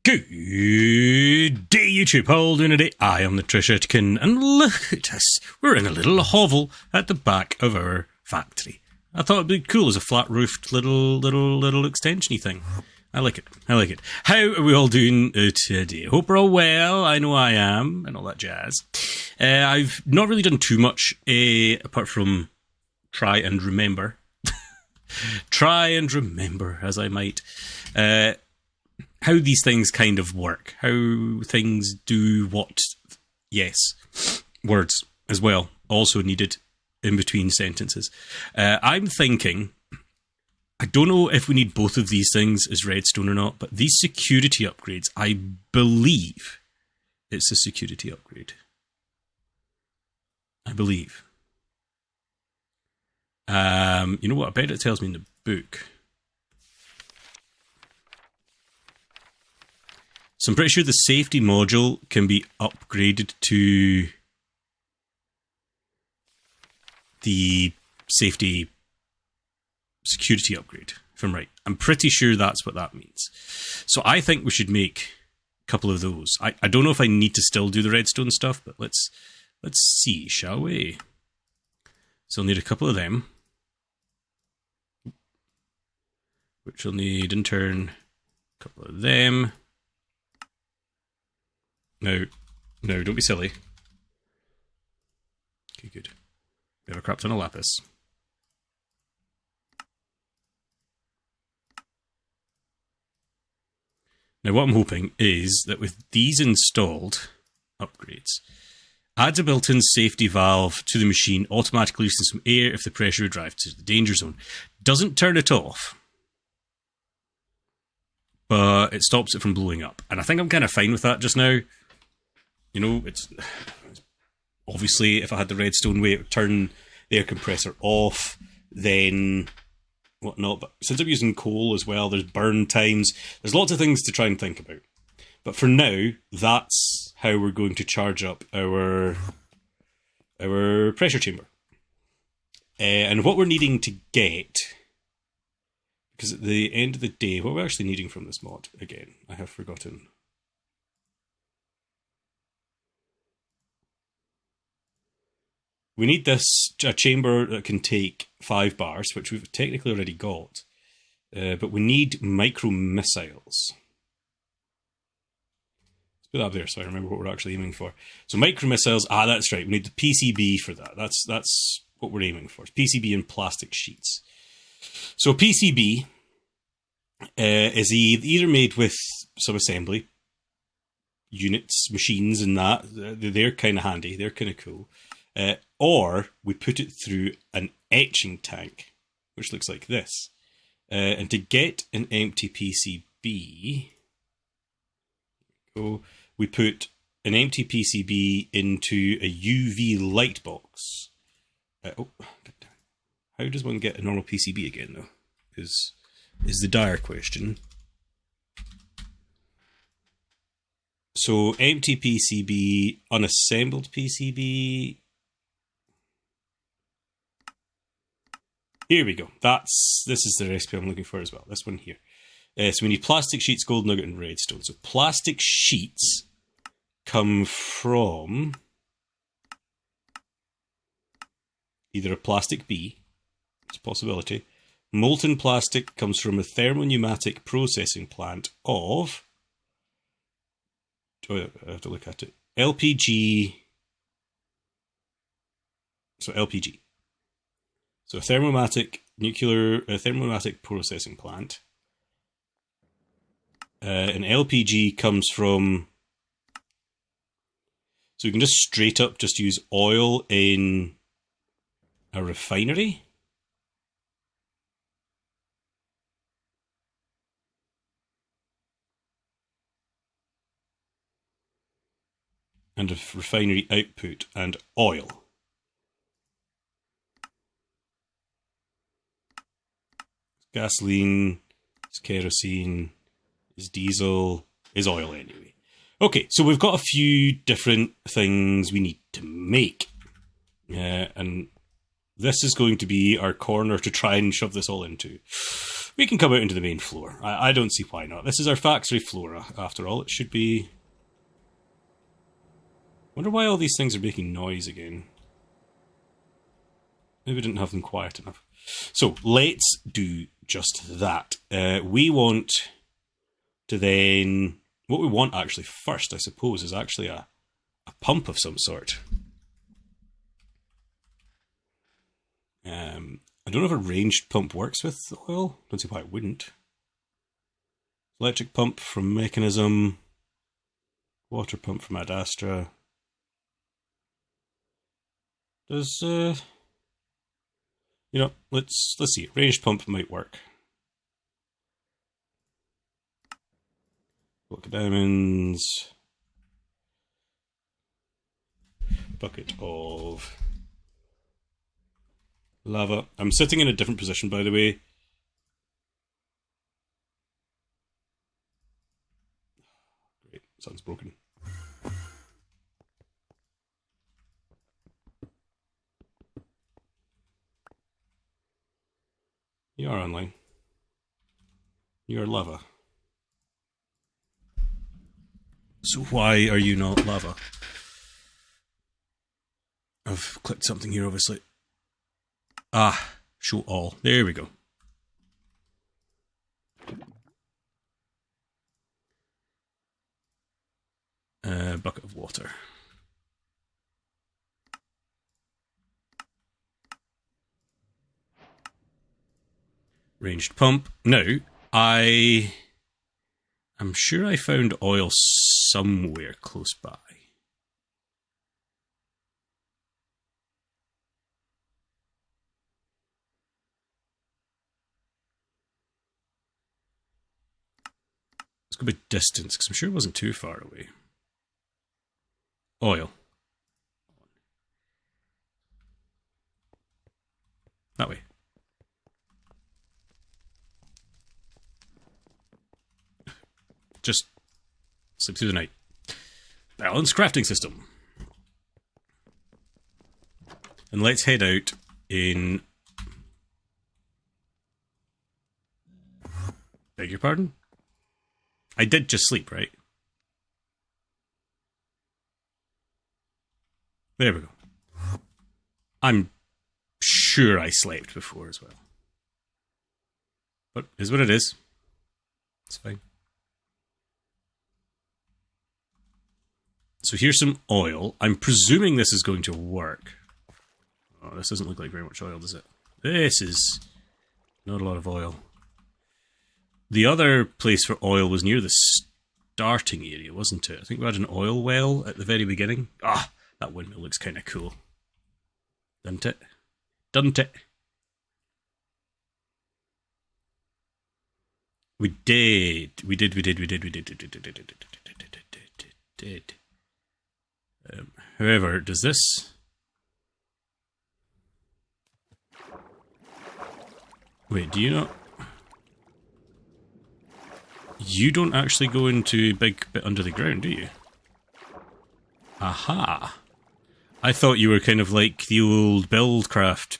Good day, YouTube. How all doing today? I am the Trisha Atkin, and look at us. We're in a little hovel at the back of our factory. I thought it'd be cool as a flat-roofed little extension-y thing. I like it. How are we all doing today? Hope we're all well. I know I am, and all that jazz. I've not really done too much, apart from try and remember. Try and remember, as I might. How these things kind of work. How things do what. Yes. Words as well. Also needed in between sentences. I'm thinking, I don't know if we need both of these things as redstone or not, but these security upgrades, I believe it's a security upgrade. I believe. You know what? I bet it tells me in the book. So I'm pretty sure the safety module can be upgraded to the safety security upgrade, if I'm right. I'm pretty sure that's what that means. So I think we should make a couple of those. I don't know if I need to still do the redstone stuff, but let's see, shall we? So I'll need a couple of them, which will need in turn a couple of them. No, don't be silly. Okay, good. We have a crap ton of lapis. Now what I'm hoping is that with these installed upgrades, adds a built-in safety valve to the machine, automatically loosens some air if the pressure would drive to the danger zone. Doesn't turn it off, but it stops it from blowing up. And I think I'm kind of fine with that just now. You know, it's obviously if I had the redstone way, it would turn the air compressor off, then whatnot. But since I'm using coal as well, there's burn times. There's lots of things to try and think about. But for now, that's how we're going to charge up our pressure chamber. And what we're needing to get, because at the end of the day, what we're actually needing from this mod, again, I have forgotten. We need a chamber that can take 5 bars, which we've technically already got. But we need micro missiles. Let's put that up there so I remember what we're actually aiming for. So micro missiles, that's right. We need the PCB for that. That's what we're aiming for. It's PCB and plastic sheets. So PCB is either made with some assembly units, machines, and that. They're kind of handy. They're kind of cool. Or we put it through an etching tank, which looks like this. And to get an empty PCB, we put an empty PCB into a UV light box. How does one get a normal PCB again, though? Is the dire question. So empty PCB, unassembled PCB. Here we go. This is the recipe I'm looking for as well. This one here. So we need plastic sheets, gold nugget, and redstone. So plastic sheets come from either a plastic bee, it's a possibility. Molten plastic comes from a thermopneumatic processing plant of, I have to look at it, LPG. So LPG. So a thermopneumatic processing plant. An LPG comes from, so we can just straight up just use oil in a refinery. And a refinery output and oil. Gasoline, is kerosene, is diesel, is oil anyway. Okay, so we've got a few different things we need to make. And this is going to be our corner to try and shove this all into. We can come out into the main floor. I don't see why not. This is our factory floor, after all. It should be... Wonder why all these things are making noise again. Maybe we didn't have them quiet enough. So, let's do just that. We want to then... What we want actually first, I suppose, is actually a pump of some sort. I don't know if a ranged pump works with oil. Don't see why it wouldn't. Electric pump from Mechanism. Water pump from Ad Astra. Does you know, let's see. Ranged pump might work. Block of diamonds. Bucket of lava. I'm sitting in a different position, by the way. Great, something's broken. You are online. You are lava. So why are you not lava? I've clicked something here, obviously. Ah, show all. There we go. Bucket of water. Ranged pump. Now, I'm sure I found oil somewhere close by. Let's go by distance, because I'm sure it wasn't too far away. Oil. That way. Just sleep through the night. Balanced crafting system. And let's head out in... Beg your pardon? I did just sleep, right? There we go. I'm sure I slept before as well. But it is what it is. It's fine. So here's some oil. I'm presuming this is going to work. Oh, this doesn't look like very much oil, does it? This is not a lot of oil. The other place for oil was near the starting area, wasn't it? I think we had an oil well at the very beginning. Ah, that windmill looks kind of cool. Doesn't it? Doesn't it? We did. However, does this... Wait, do you not... You don't actually go into a big bit under the ground, do you? Aha! I thought you were kind of like the old Buildcraft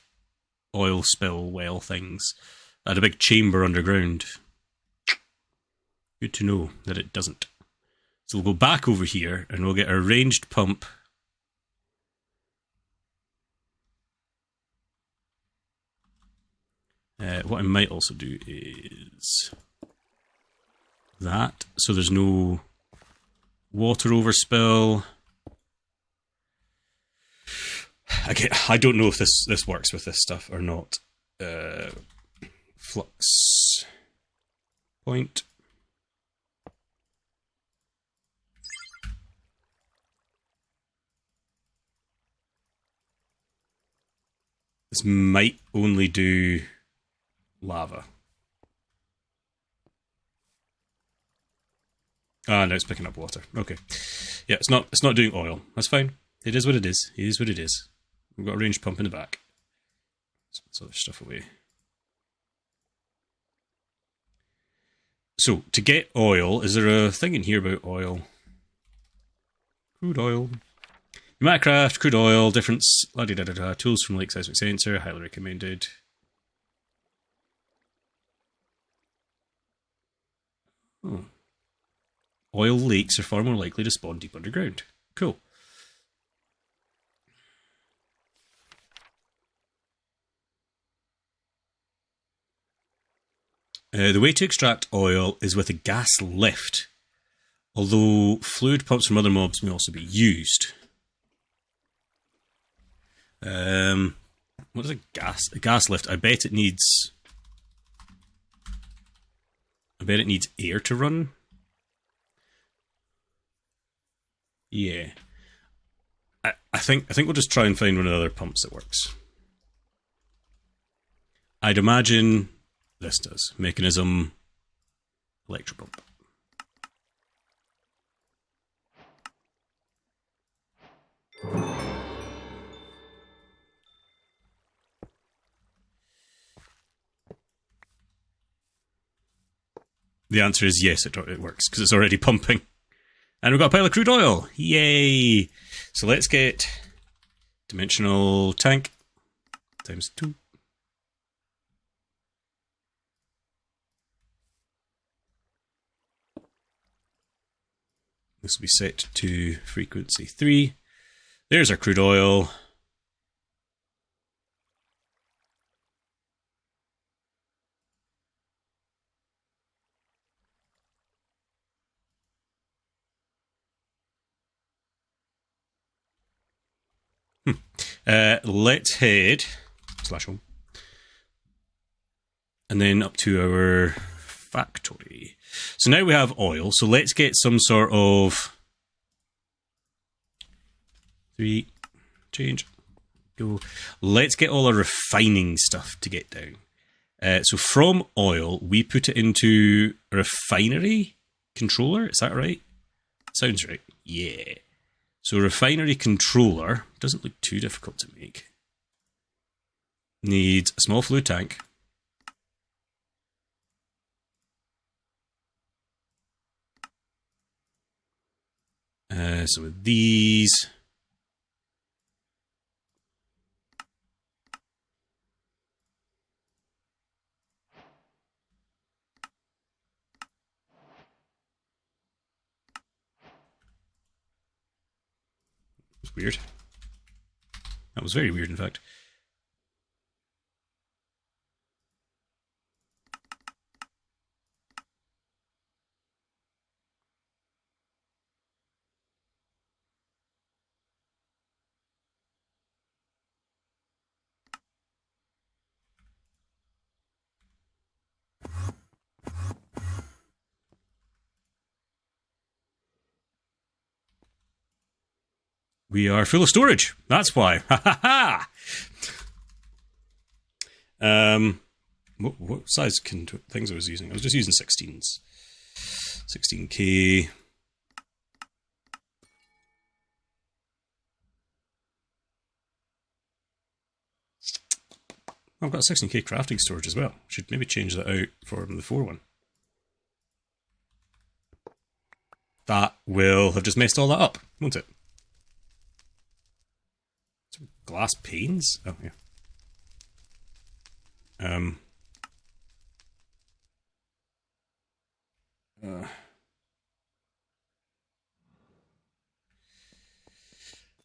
oil spill well things. Had a big chamber underground. Good to know that it doesn't. So we'll go back over here and we'll get a ranged pump. What I might also do is that, so there's no water overspill. Again, I don't know if this works with this stuff or not. Flux point. This might only do lava. Ah, no, it's picking up water. Okay. Yeah, it's not doing oil. That's fine. It is what it is. It is what it is. We've got a range pump in the back. Let's put some other stuff away. So, to get oil, is there a thing in here about oil? Crude oil. Macraft, crude oil, difference, la-di-da-da-da, tools from Lake Seismic Sensor, highly recommended. Oh. Oil leaks are far more likely to spawn deep underground. Cool. The way to extract oil is with a gas lift, although fluid pumps from other mobs may also be used. What is a gas lift? I bet it needs air to run. Yeah. I think we'll just try and find one of the other pumps that works. I'd imagine this does. Mechanism, electropump. The answer is yes, it works, because it's already pumping. And we've got a pile of crude oil. Yay! So let's get dimensional tank times 2. This will be set to frequency 3. There's our crude oil. Let's head /home and then up to our factory. So now we have oil. So let's get some sort of 3 change. Go. Let's get all our refining stuff to get down. So from oil, we put it into a refinery controller. Is that right? Sounds right. Yeah. So refinery controller doesn't look too difficult to make. Needs a small fluid tank. So with these, it was weird. That was very weird, in fact. We are full of storage. That's why. Ha ha ha! What size things I was using? I was just using 16s. 16K. I've got 16K crafting storage as well. Should maybe change that out for the 4 one. That will have just messed all that up, won't it? Glass panes? Oh, yeah.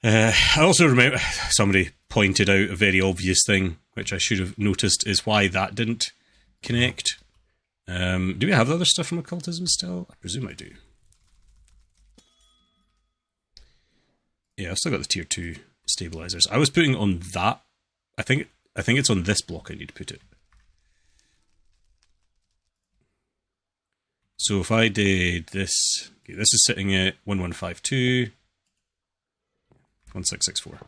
I also remember somebody pointed out a very obvious thing, which I should have noticed, is why that didn't connect. Do we have other stuff from occultism still? I presume I do. Yeah, I've still got the tier 2 stabilizers. I was putting on that. I think it's on this block I need to put it. So if I did this, okay, this is sitting at 1152, 1664.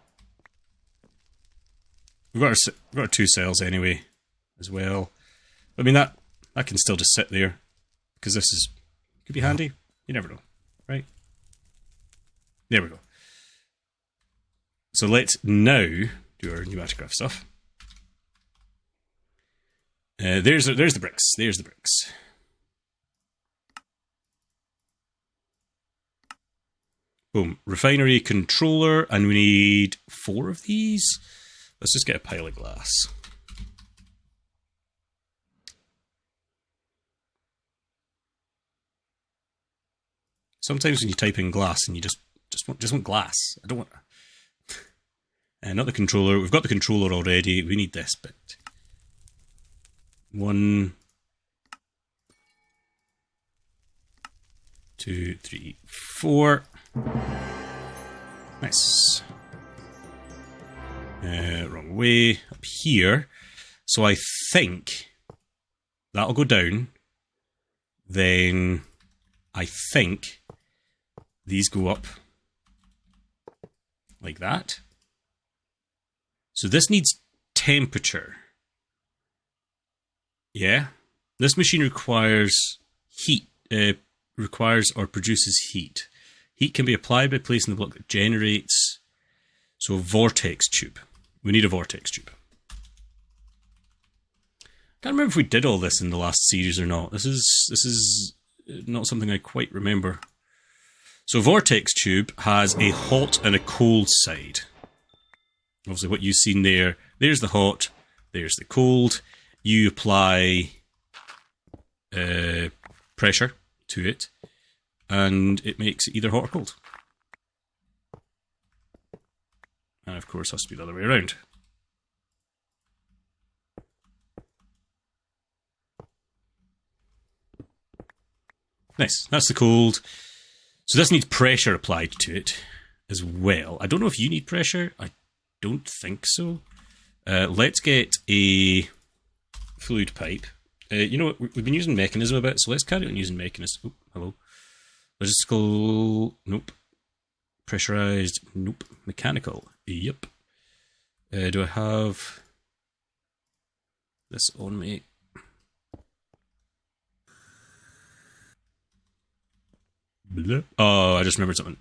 We've got our 2 cells anyway, as well. I mean that can still just sit there because this could be handy. You never know, right? There we go. So let's now do our pneumatic stuff. There's the bricks. There's the bricks. Boom. Refinery controller, and we need 4 of these. Let's just get a pile of glass. Sometimes when you type in glass and you just want glass. I don't want... not the controller. We've got the controller already. We need this bit. 1, 2, 3, 4. Nice. Wrong way. Up here. So I think that'll go down. Then I think these go up like that. So this needs temperature. Yeah. This machine requires heat, requires or produces heat. Heat can be applied by placing the block that generates. So a vortex tube. We need a vortex tube. Can't remember if we did all this in the last series or not. This is not something I quite remember. So vortex tube has a hot and a cold side. Obviously what you've seen there, there's the hot, there's the cold. You apply pressure to it, and it makes it either hot or cold. And of course, it has to be the other way around. Nice, that's the cold. So this needs pressure applied to it as well. I don't know if you need pressure. I don't think so. Let's get a fluid pipe. You know what? We've been using mechanism a bit, so let's carry on using mechanism. Oh, hello. Logistical. Nope. Pressurized. Nope. Mechanical. Yep. Do I have this on me? Blah. Oh, I just remembered something.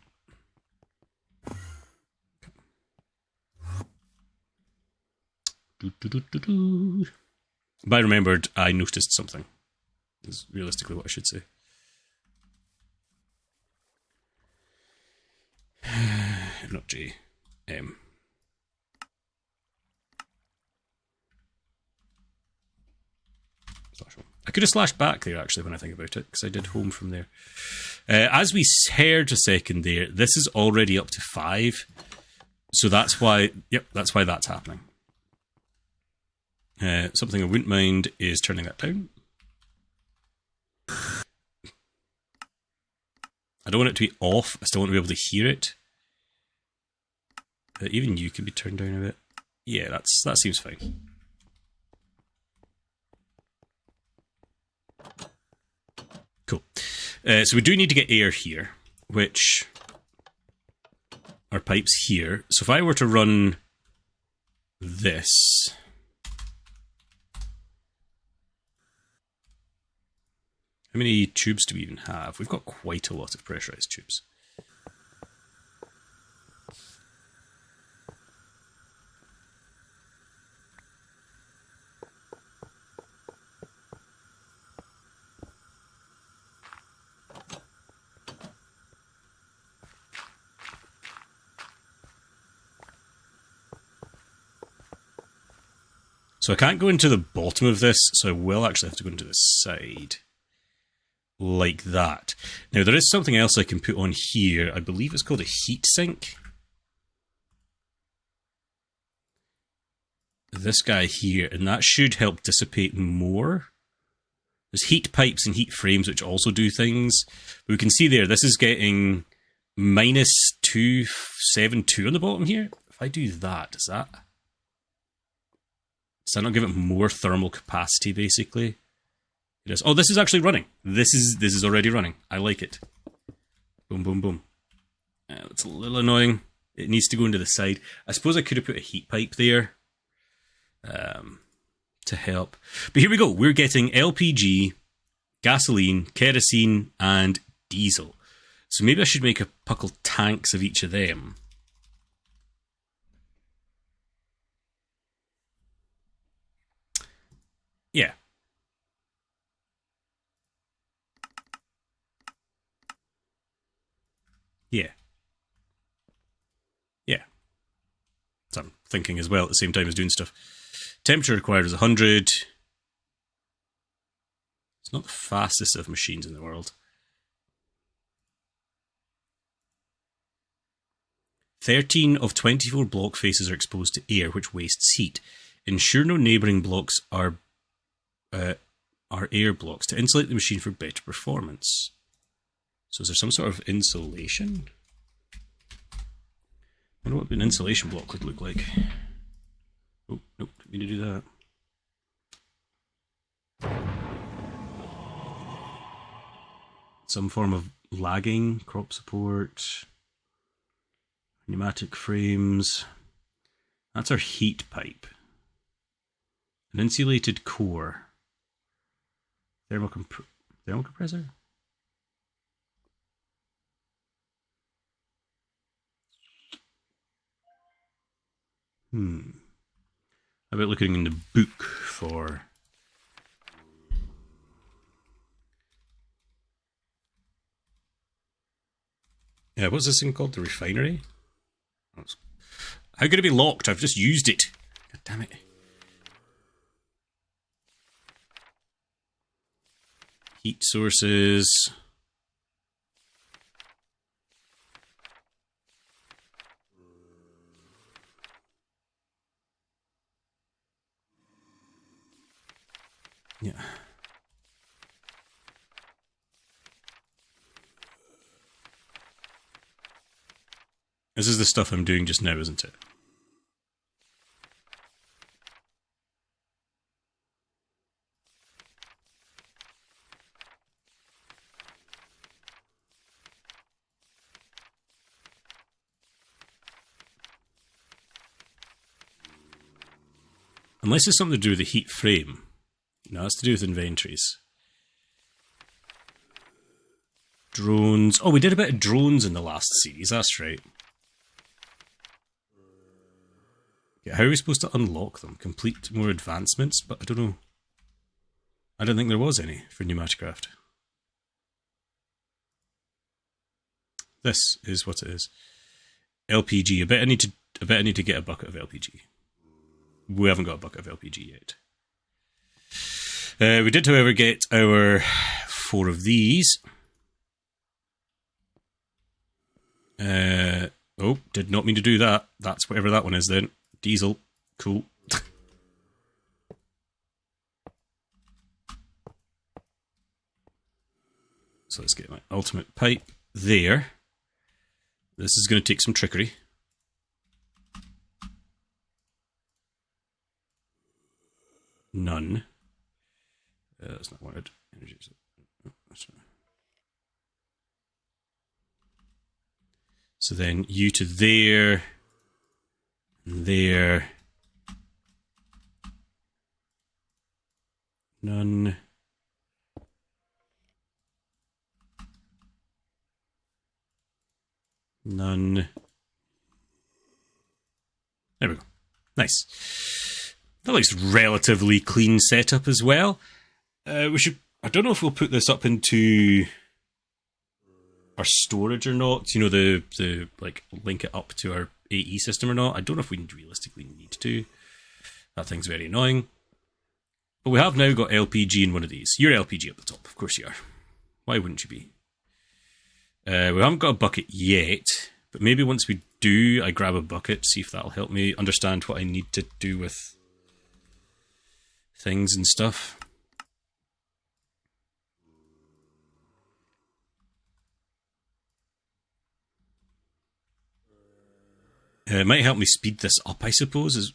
By remembered, I noticed something. Is realistically what I should say. Not J. M. I could have slashed back there, actually, when I think about it, because I did home from there. As we heard a second there, this is already up to 5. So that's why, yep, that's why that's happening. Something I wouldn't mind is turning that down. I don't want it to be off. I still want to be able to hear it. Even you can be turned down a bit. Yeah, that seems fine. Cool. So we do need to get air here, which are pipes here. So if I were to run this... How many tubes do we even have? We've got quite a lot of pressurized tubes. So I can't go into the bottom of this, so I will actually have to go into the side. Like that. Now there is something else I can put on here. I believe it's called a heat sink. This guy here, and that should help dissipate more. There's heat pipes and heat frames which also do things. But we can see there, this is getting minus 272 on the bottom here. If I do that, does that not give it more thermal capacity basically? It is. Oh, this is actually running. This is already running. I like it. Boom, boom, boom. That's a little annoying. It needs to go into the side. I suppose I could have put a heat pipe there to help. But here we go. We're getting LPG, gasoline, kerosene, and diesel. So maybe I should make a couple tanks of each of them. Yeah. Yeah. Yeah. So I'm thinking as well at the same time as doing stuff. Temperature required is 100. It's not the fastest of machines in the world. 13 of 24 block faces are exposed to air, which wastes heat. Ensure no neighbouring blocks are air blocks to insulate the machine for better performance. So is there some sort of insulation? I wonder what an insulation block would look like. Oh, nope, didn't mean to do that. Some form of lagging, crop support, pneumatic frames. That's our heat pipe. An insulated core. Thermal compressor? How about looking in the book for... Yeah, what's this thing called? The refinery? How could it be locked? I've just used it. God damn it. Heat sources. Yeah. This is the stuff I'm doing just now, isn't it? Unless it's something to do with the heat frame. No, it's to do with inventories. Drones. Oh, we did a bit of drones in the last series, that's right. How are we supposed to unlock them? Complete more advancements? But I don't know. I don't think there was any for Pneumaticraft. This is what it is. LPG. I bet I need to get a bucket of LPG. We haven't got a bucket of LPG yet. We did, however, get our 4 of these. Oh, did not mean to do that. That's whatever that one is then. Diesel. Cool. So let's get my ultimate pipe there. This is going to take some trickery. None. That's not wanted. Energy. So then you to there. There. None. None. There we go. Nice. That looks relatively clean setup as well. We should. I don't know if we'll put this up into our storage or not. You know, the like link it up to our AE system or not. I don't know if we realistically need to. That thing's very annoying. But we have now got LPG in one of these. You're LPG up the top, of course you are. Why wouldn't you be? We haven't got a bucket yet, but maybe once we do, I grab a bucket, see if that'll help me understand what I need to do with things and stuff. It might help me speed this up, I suppose.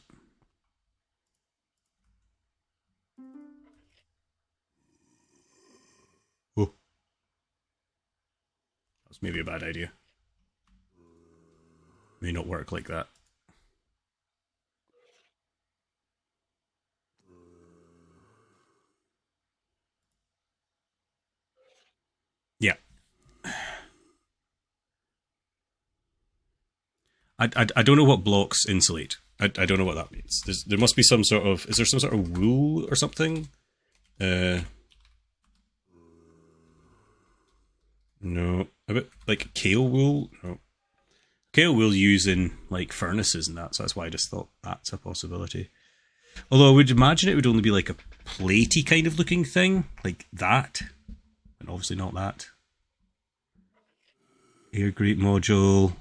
Oh. That's maybe a bad idea. May not work like that. Yeah. I don't know what blocks insulate. I don't know what that means. There must be some sort of... Is there some sort of wool or something? No. A bit like kale wool? No. Kale wool used in like furnaces and that, so that's why I just thought that's a possibility. Although I would imagine it would only be like a platey kind of looking thing. Like that. And obviously not that. Air grate module.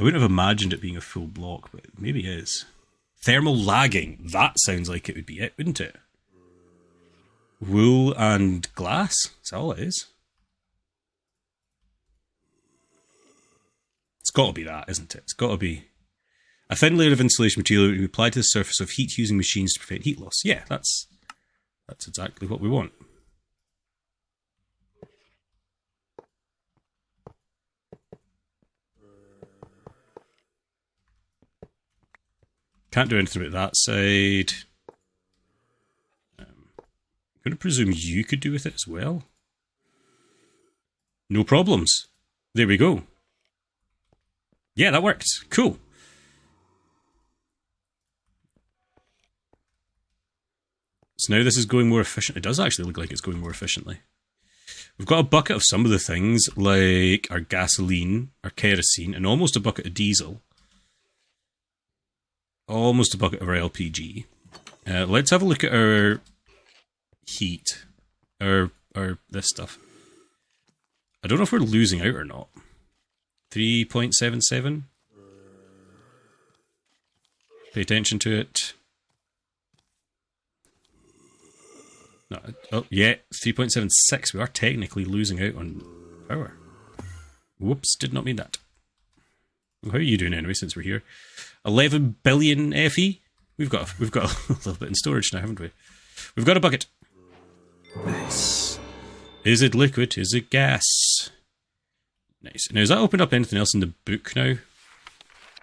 I wouldn't have imagined it being a full block, but it maybe is. Thermal lagging. That sounds like it would be it, wouldn't it? Wool and glass. That's all it is. It's got to be that, isn't it? It's got to be a thin layer of insulation material to be applied to the surface of heat-using machines to prevent heat loss. Yeah, that's exactly what we want. Can't do anything about that side. I'm going to presume you could do with it as well. No problems. There we go. Yeah, that worked. Cool. So now this is going more efficient. It does actually look like it's going more efficiently. We've got a bucket of some of the things, like our gasoline, our kerosene, and almost a bucket of diesel. Almost a bucket of our LPG. Let's have a look at our heat. Our this stuff. I don't know if we're losing out or not. 3.77. Pay attention to it. No, oh, yeah, 3.76. We are technically losing out on power. Whoops, did not mean that. How are you doing anyway, since we're here? 11 billion FE? We've got a little bit in storage now, haven't we? We've got a bucket. Nice. Is it liquid? Is it gas? Nice. Now, has that opened up anything else in the book now?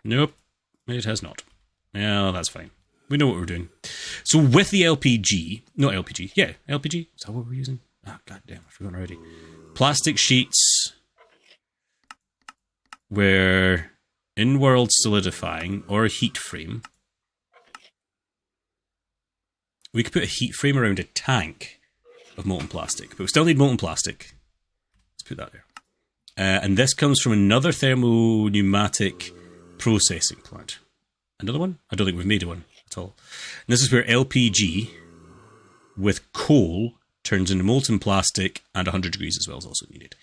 Nope, it has not. Yeah, that's fine. We know what we're doing. So with the LPG, not LPG, yeah, LPG, is that what we're using? Ah, goddamn, I forgot already. Plastic sheets were in-world solidifying or a heat frame. We could put a heat frame around a tank of molten plastic, but we still need molten plastic. Let's put that there. And this comes from another thermo-pneumatic processing plant. Another one? I don't think we've made one at all. And this is where LPG with coal turns into molten plastic, and 100 degrees as well is also needed.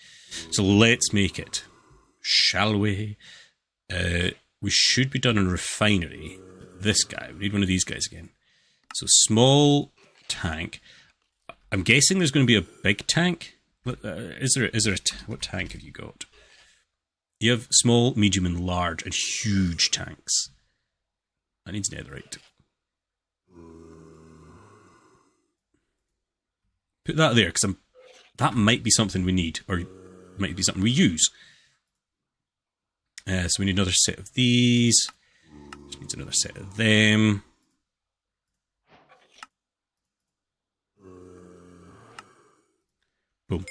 So let's make it. Shall we? We should be done in refinery. This guy, we need one of these guys again. So small tank. I'm guessing there's going to be a big tank. Is there what tank have you got? You have small, medium, and large, and huge tanks. That needs netherite. Put that there, because that might be something we need, or might be something we use. So we need another set of these. Just needs another set of them. Boom.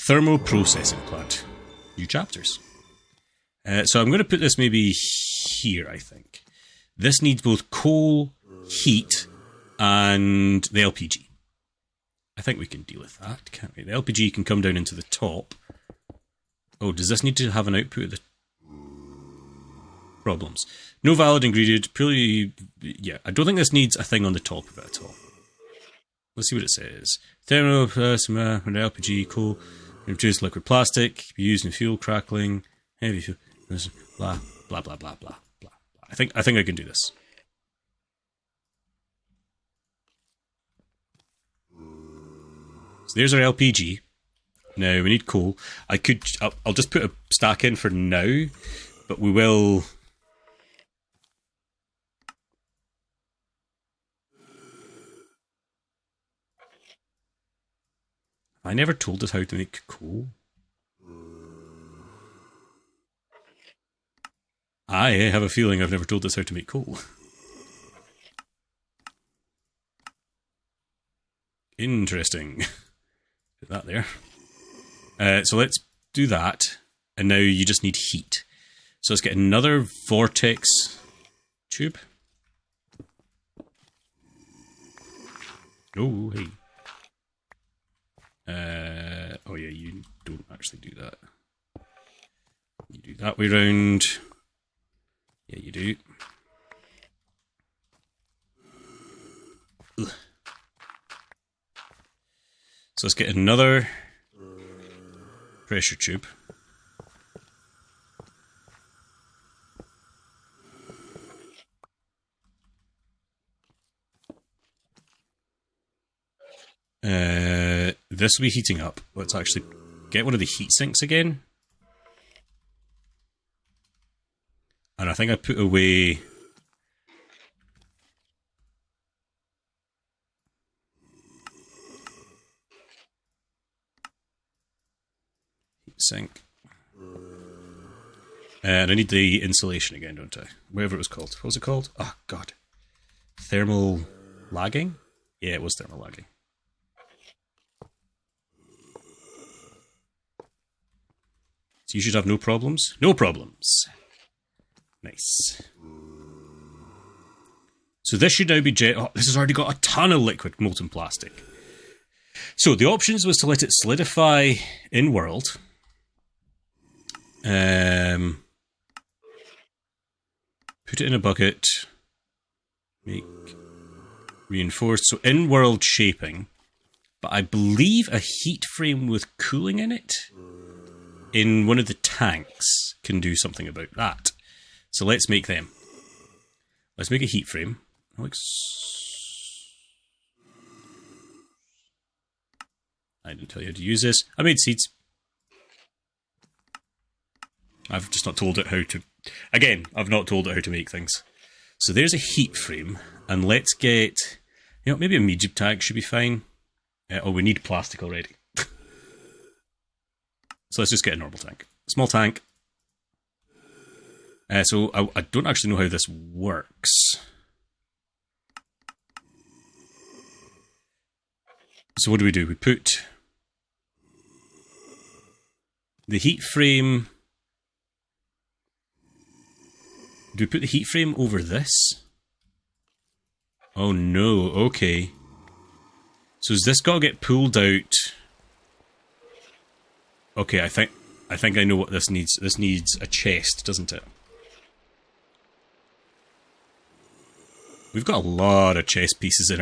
Thermal processing plant. New chapters. So I'm going to put this maybe here, I think. This needs both coal, heat, and the LPG. I think we can deal with that, can't we? The LPG can come down into the top. Oh, does this need to have an output of the problems? No valid ingredient. Purely, yeah, I don't think this needs a thing on the top of it at all. Let's see what it says. Thermoplasma and LPG, coal, produce liquid plastic, be used in fuel crackling, heavy fuel, blah, blah, blah, blah, blah, blah. I think I can do this. So there's our LPG. Now we need coal. I'll just put a stack in for now, but we will. I never told us how to make coal. I have a feeling I've never told us how to make coal. Interesting. Put that there. So let's do that. And now you just need heat. So let's get another vortex tube. Oh, hey. Oh yeah, you don't actually do that. You do that way round. Yeah, you do. Ugh. So let's get another pressure tube. this will be heating up. Let's actually get one of the heat sinks again. And I think I put away... heat sink. And I need the insulation again, don't I? Whatever it was called. What was it called? Oh, God. Thermal lagging? Yeah, it was thermal lagging. So you should have no problems. No problems. Nice. So this should now be oh, this has already got a ton of liquid molten plastic. So the options was to let it solidify in world. Put it in a bucket. Make reinforced. So in world shaping. But I believe a heat frame with cooling in it in one of the tanks can do something about that. So let's make them. Let's make a heat frame. I didn't tell you how to use this. I made seeds. I've just not told it how to... Again, I've not told it how to make things. So there's a heat frame. And let's get... You know, maybe a medium tank should be fine. Oh, we need plastic already. So let's just get a normal tank. Small tank. So I don't actually know how this works. So what do? We put the heat frame... Do we put the heat frame over this? Oh no, okay. So has this got to get pulled out? Okay, I think I know what this needs. This needs a chest, doesn't it? We've got a lot of chest pieces in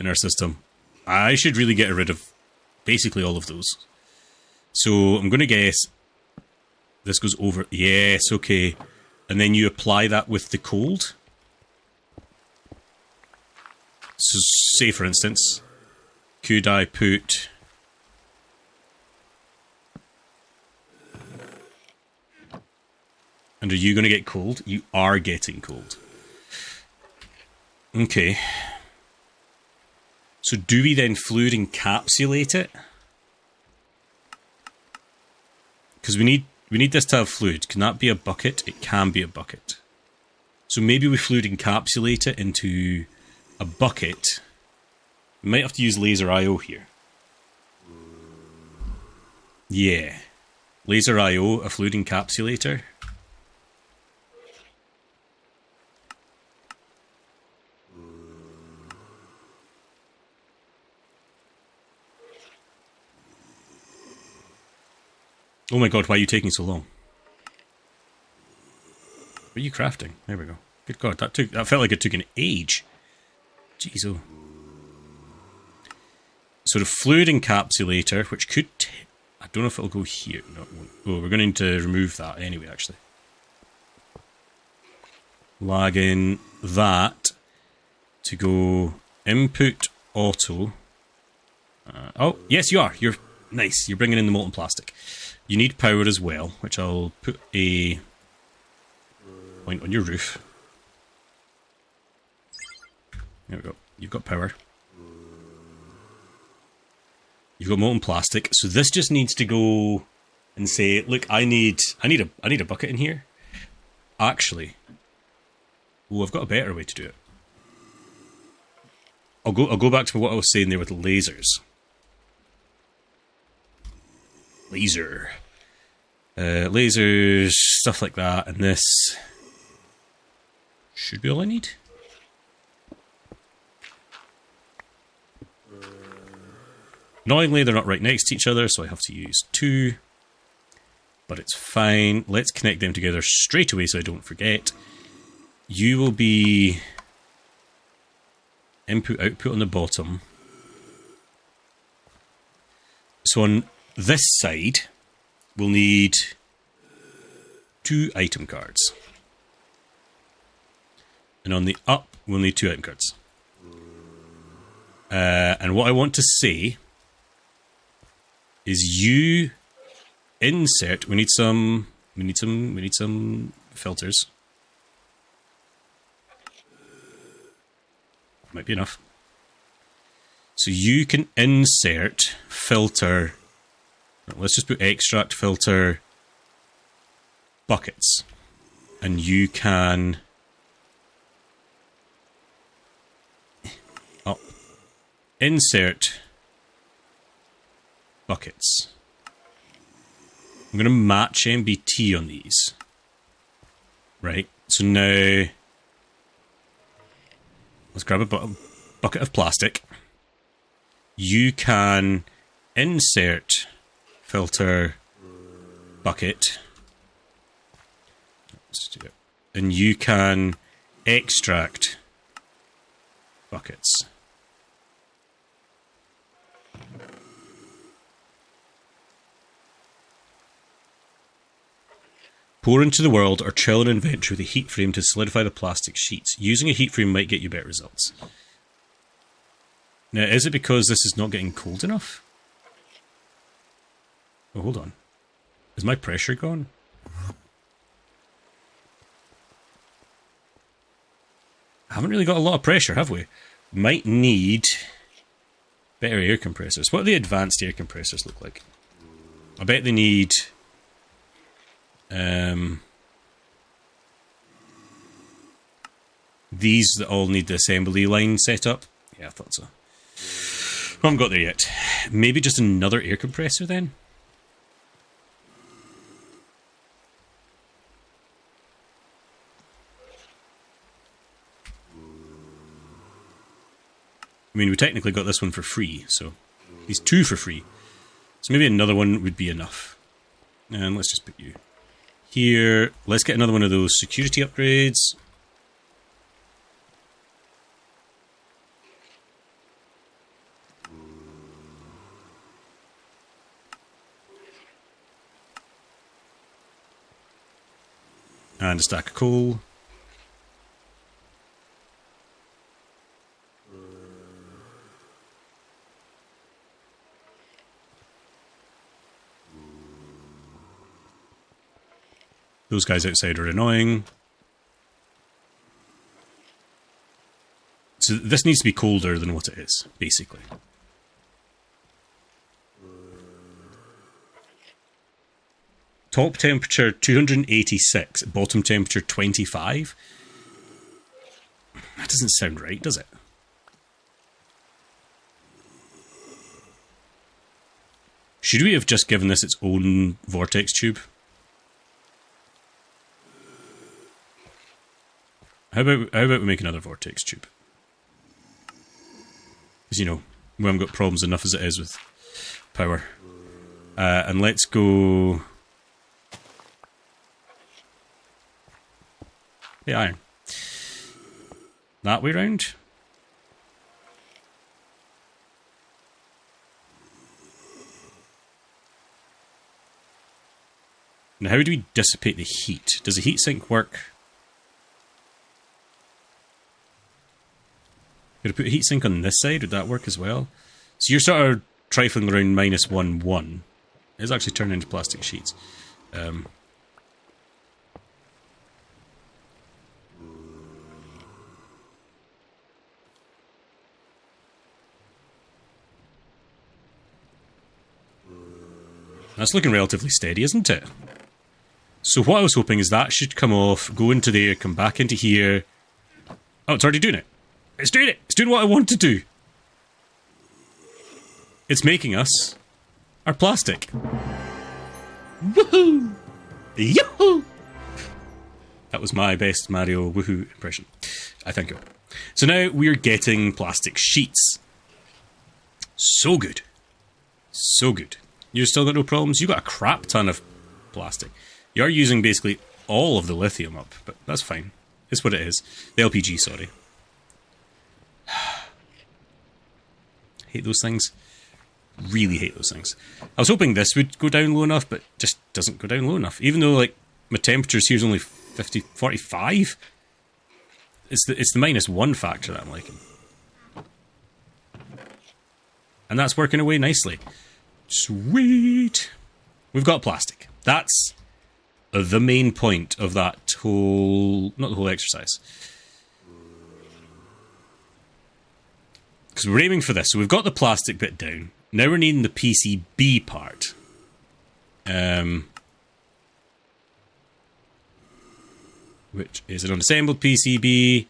our system. I should really get rid of basically all of those. So I'm going to guess this goes over. Yes, okay. And then you apply that with the cold. So say for instance, could I put... And are you going to get cold? You are getting cold. Okay. So do we then fluid encapsulate it? Because we need this to have fluid. Can that be a bucket? It can be a bucket. So maybe we fluid encapsulate it into a bucket. We might have to use laser IO here. Yeah. Laser IO, a fluid encapsulator. Oh my god, why are you taking so long? What are you crafting? There we go. Good god, that felt like it took an age. Jeez, oh. So the fluid encapsulator, which could... I don't know if it'll go here. No, it won't. Oh, we're going to need to remove that anyway, actually. Lag in that to go input auto. Oh, yes, you are. You're nice. You're bringing in the molten plastic. You need power as well, which I'll put a point on your roof. There we go. You've got power. You've got molten plastic. So this just needs to go and say, look, I need a bucket in here. Actually, oh, I've got a better way to do it. I'll go back to what I was saying there with the lasers. Lasers, stuff like that, and this should be all I need. Annoyingly, they're not right next to each other, so I have to use two. But it's fine. Let's connect them together straight away so I don't forget. You will be input, output on the bottom. So on this side, we'll need 2 item cards. And on the up, we'll need 2 item cards. And what I want to say is you insert. We need some filters. Might be enough. So you can insert filter. Let's just put extract filter buckets, and you can insert buckets. I'm going to match MBT on these. Right, so now let's grab a bucket of plastic. You can insert filter bucket. Let's do it. And you can extract buckets. Pour into the world or chill an inventory with a heat frame to solidify the plastic sheets. Using a heat frame might get you better results. Now, is it because this is not getting cold enough? Oh, hold on. Is my pressure gone? I haven't really got a lot of pressure, have we? Might need better air compressors. What do the advanced air compressors look like? I bet they need... these that all need the assembly line set up. Yeah, I thought so. I haven't got there yet. Maybe just another air compressor then? I mean, we technically got this one for free, so these two for free. So maybe another one would be enough. And let's just put you here. Let's get another one of those security upgrades. And a stack of coal. Those guys outside are annoying. So this needs to be colder than what it is, basically. Top temperature 286, bottom temperature 25. That doesn't sound right, does it? Should we have just given this its own vortex tube? How about we make another vortex tube? Because, you know, we haven't got problems enough as it is with power. And let's go... the iron. That way round. Now, how do we dissipate the heat? Does the heat sink work? Could I put a heatsink on this side? Would that work as well? So you're sort of trifling around -1. It's actually turning into plastic sheets. That's looking relatively steady, isn't it? So what I was hoping is that should come off, go into there, come back into here. Oh, it's already doing it. It's doing it! It's doing what I want to do! It's making us our plastic. Woohoo! Yahoo! That was my best Mario woohoo impression. I thank you. So now we're getting plastic sheets. So good. So good. You still got no problems? You got a crap ton of plastic. You are using basically all of the lithium up, but that's fine. It's what it is. The LPG, sorry. Hate those things. Really hate those things. I was hoping this would go down low enough, but just doesn't go down low enough. Even though, like, my temperatures here is only 45. It's the -1 factor that I'm liking. And that's working away nicely. Sweet. We've got plastic. That's the main point of that whole... not the whole exercise. Because we're aiming for this. So we've got the plastic bit down. Now we're needing the PCB part. Which is an unassembled PCB,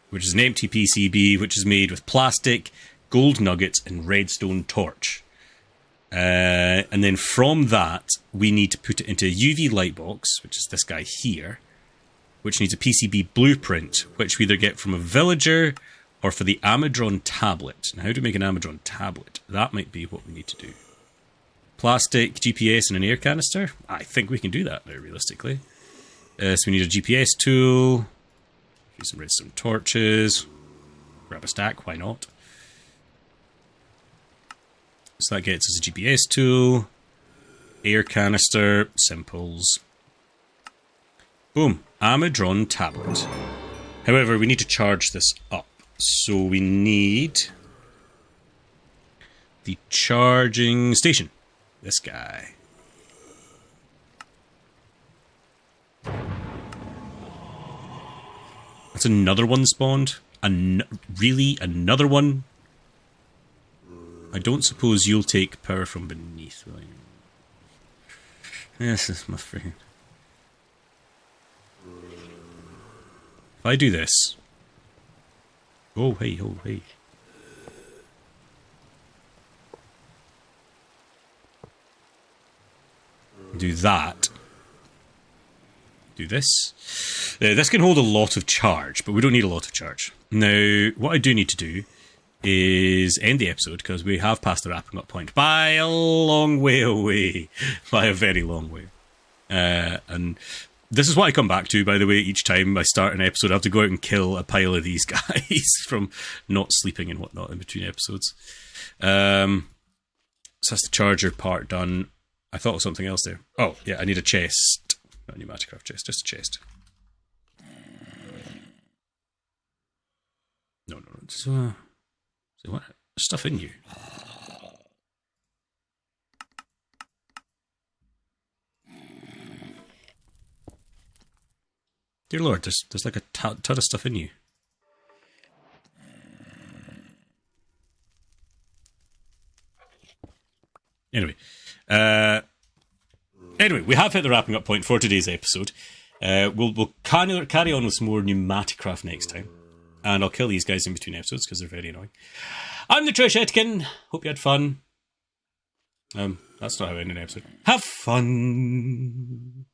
which is an empty PCB, which is made with plastic, gold nuggets, and redstone torch. And then from that, we need to put it into a UV light box, which is this guy here, which needs a PCB blueprint, which we either get from a villager or for the Amadron tablet. Now, how do we make an Amadron tablet? That might be what we need to do. Plastic, GPS, and an air canister? I think we can do that now, realistically. So we need a GPS tool. Use some redstone torches. Grab a stack, why not? So that gets us a GPS tool. Air canister, simples. Boom, Amadron tablet. However, we need to charge this up. So we need the charging station. This guy. That's another one spawned. Really? Another one? I don't suppose you'll take power from beneath, will you? Yes, this is my friend. If I do this... oh, hey, oh, hey. Do that. Do this. This can hold a lot of charge, but we don't need a lot of charge. Now, what I do need to do is end the episode, because we have passed the wrapping up point by a long way away. By a very long way. And this is what I come back to, by the way, each time I start an episode. I have to go out and kill a pile of these guys from not sleeping and whatnot in between episodes. So that's the charger part done. I thought of something else there. Oh, yeah, I need a chest. Not a new Maticraft chest, just a chest. No. So what? There's stuff in you. Dear Lord, there's like a ton of stuff in you. Anyway, we have hit the wrapping up point for today's episode. We'll carry on with some more new Maticraft next time. And I'll kill these guys in between episodes because they're very annoying. I'm the Trish Etkin. Hope you had fun. That's not how I end an episode. Have fun.